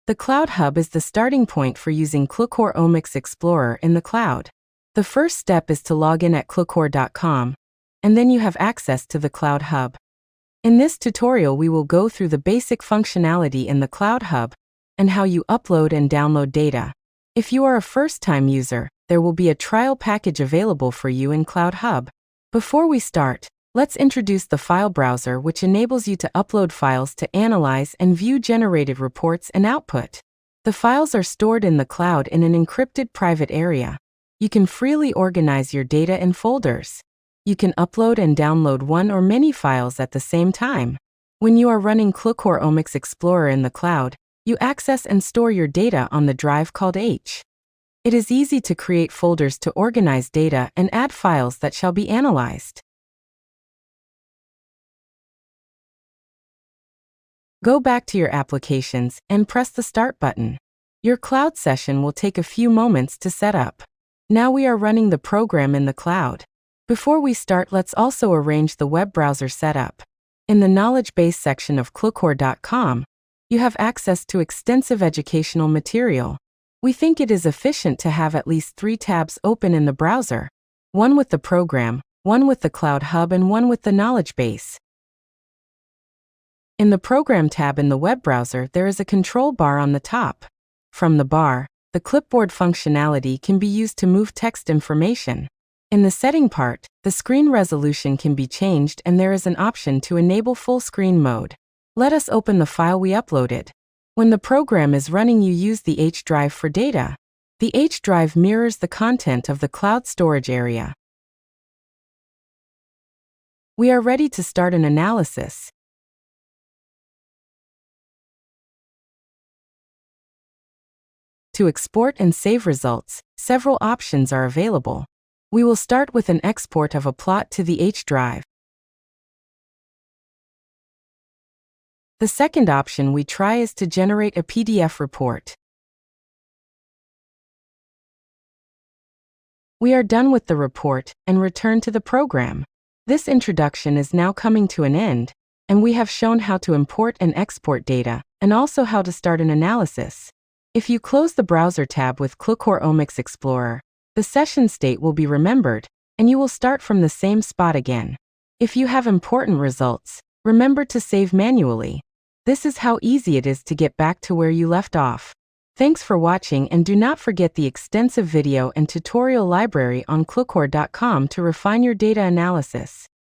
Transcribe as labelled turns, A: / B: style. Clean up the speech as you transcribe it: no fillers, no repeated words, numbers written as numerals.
A: The Cloud Hub is the starting point for using Qlucore Omics Explorer in the cloud. The first step is to log in at Qlucore.com, and then you have access to the Cloud Hub. In this tutorial, we will go through the basic functionality in the Cloud Hub and how you upload and download data. If you are a first-time user, there will be a trial package available for you in Cloud Hub. Before we start, let's introduce the file browser, which enables you to upload files to analyze and view generated reports and output. The files are stored in the cloud in an encrypted private area. You can freely organize your data in folders. You can upload and download one or many files at the same time. When you are running Qlucore Omics Explorer in the cloud, you access and store your data on the drive called H. It is easy to create folders to organize data and add files that shall be analyzed. Go back to your applications and press the Start button. Your cloud session will take a few moments to set up. Now we are running the program in the cloud. Before we start, let's also arrange the web browser setup. In the knowledge base section of Qlucore.com, you have access to extensive educational material. We think it is efficient to have at least 3 tabs open in the browser, one with the program, one with the Cloud Hub, and one with the knowledge base. In the Program tab in the web browser, there is a control bar on the top. From the bar, the clipboard functionality can be used to move text information. In the setting part, the screen resolution can be changed and there is an option to enable full screen mode. Let us open the file we uploaded. When the program is running, you use the H drive for data. The H drive mirrors the content of the cloud storage area. We are ready to start an analysis. To export and save results, several options are available. We will start with an export of a plot to the H drive. The second option we try is to generate a PDF report. We are done with the report and return to the program. This introduction is now coming to an end, and we have shown how to import and export data, and also how to start an analysis. If you close the browser tab with Qlucore Omics Explorer, the session state will be remembered, and you will start from the same spot again. If you have important results, remember to save manually. This is how easy it is to get back to where you left off. Thanks for watching, and do not forget the extensive video and tutorial library on Qlucore.com to refine your data analysis.